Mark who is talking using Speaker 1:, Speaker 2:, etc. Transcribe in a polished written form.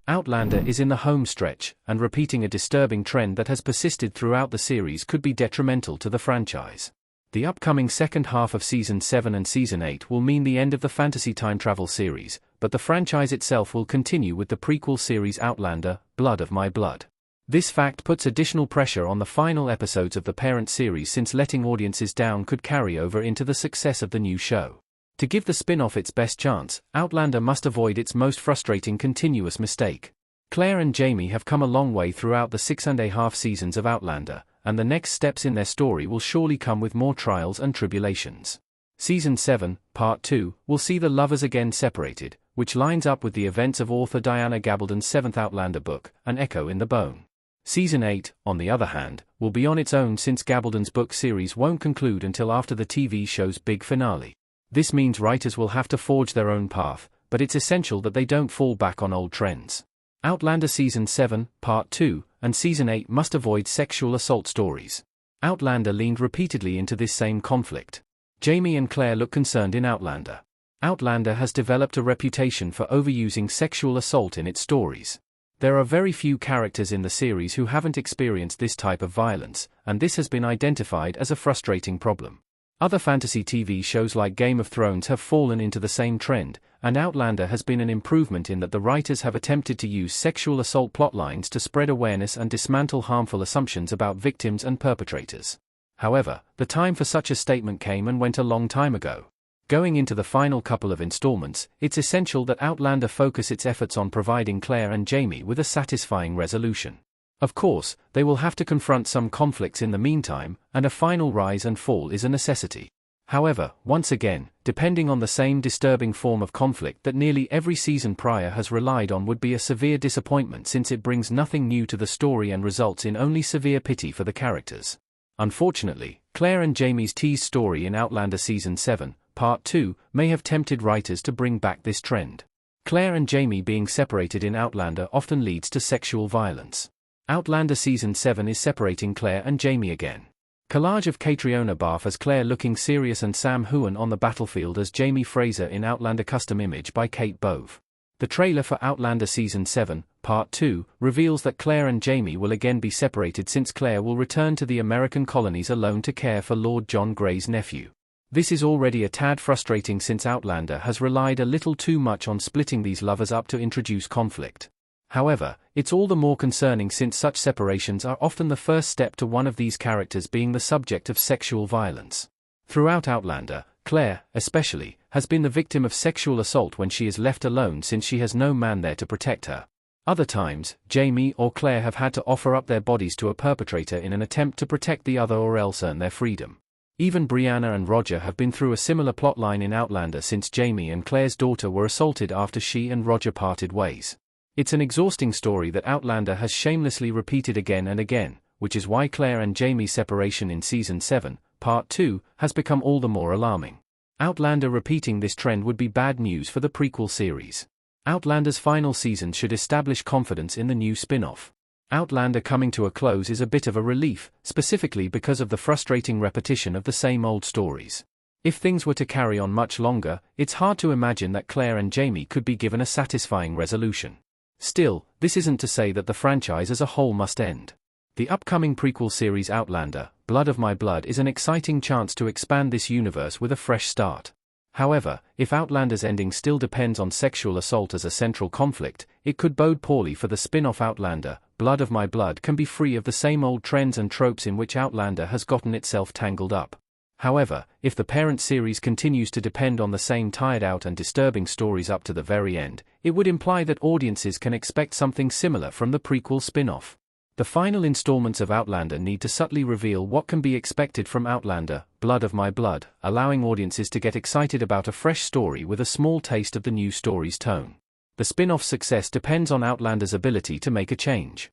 Speaker 1: Outlander is in the home stretch, and repeating a disturbing trend that has persisted throughout the series could be detrimental to the franchise. The upcoming second half of Season 7 and Season 8 will mean the end of the fantasy time travel series, but the franchise itself will continue with the prequel series Outlander, Blood of My Blood. This fact puts additional pressure on the final episodes of the parent series, since letting audiences down could carry over into the success of the new show. To give the spin-off its best chance, Outlander must avoid its most frustrating continuous mistake. Claire and Jamie have come a long way throughout the 6.5 seasons of Outlander, and the next steps in their story will surely come with more trials and tribulations. Season 7, Part 2, will see the lovers again separated, which lines up with the events of author Diana Gabaldon's 7th Outlander book, An Echo in the Bone. Season 8, on the other hand, will be on its own, since Gabaldon's book series won't conclude until after the TV show's big finale. This means writers will have to forge their own path, but it's essential that they don't fall back on old trends. Outlander Season 7, Part 2, and Season 8 must avoid sexual assault stories. Outlander leaned repeatedly into this same conflict. Jamie and Claire look concerned in Outlander. Outlander has developed a reputation for overusing sexual assault in its stories. There are very few characters in the series who haven't experienced this type of violence, and this has been identified as a frustrating problem. Other fantasy TV shows like Game of Thrones have fallen into the same trend, and Outlander has been an improvement in that the writers have attempted to use sexual assault plotlines to spread awareness and dismantle harmful assumptions about victims and perpetrators. However, the time for such a statement came and went a long time ago. Going into the final couple of installments, it's essential that Outlander focus its efforts on providing Claire and Jamie with a satisfying resolution. Of course, they will have to confront some conflicts in the meantime, and a final rise and fall is a necessity. However, once again, depending on the same disturbing form of conflict that nearly every season prior has relied on would be a severe disappointment, since it brings nothing new to the story and results in only severe pity for the characters. Unfortunately, Claire and Jamie's teased story in Outlander Season 7, Part 2, may have tempted writers to bring back this trend. Claire and Jamie being separated in Outlander often leads to sexual violence. Outlander Season 7 is separating Claire and Jamie again. Collage of Catriona Balfe as Claire looking serious and Sam Heughan on the battlefield as Jamie Fraser in Outlander custom image by Kate Bove. The trailer for Outlander Season 7, Part 2, reveals that Claire and Jamie will again be separated, since Claire will return to the American colonies alone to care for Lord John Grey's nephew. This is already a tad frustrating, since Outlander has relied a little too much on splitting these lovers up to introduce conflict. However, it's all the more concerning since such separations are often the first step to one of these characters being the subject of sexual violence. Throughout Outlander, Claire, especially, has been the victim of sexual assault when she is left alone, since she has no man there to protect her. Other times, Jamie or Claire have had to offer up their bodies to a perpetrator in an attempt to protect the other or else earn their freedom. Even Brianna and Roger have been through a similar plotline in Outlander, since Jamie and Claire's daughter were assaulted after she and Roger parted ways. It's an exhausting story that Outlander has shamelessly repeated again and again, which is why Claire and Jamie's separation in Season 7, Part 2, has become all the more alarming. Outlander repeating this trend would be bad news for the prequel series. Outlander's final season should establish confidence in the new spin-off. Outlander coming to a close is a bit of a relief, specifically because of the frustrating repetition of the same old stories. If things were to carry on much longer, it's hard to imagine that Claire and Jamie could be given a satisfying resolution. Still, this isn't to say that the franchise as a whole must end. The upcoming prequel series Outlander, Blood of My Blood is an exciting chance to expand this universe with a fresh start. However, if Outlander's ending still depends on sexual assault as a central conflict, it could bode poorly for the spin-off Outlander. Blood of My Blood can be free of the same old trends and tropes in which Outlander has gotten itself tangled up. However, if the parent series continues to depend on the same tired-out and disturbing stories up to the very end, it would imply that audiences can expect something similar from the prequel spin-off. The final installments of Outlander need to subtly reveal what can be expected from Outlander, Blood of My Blood, allowing audiences to get excited about a fresh story with a small taste of the new story's tone. The spin-off's success depends on Outlander's ability to make a change.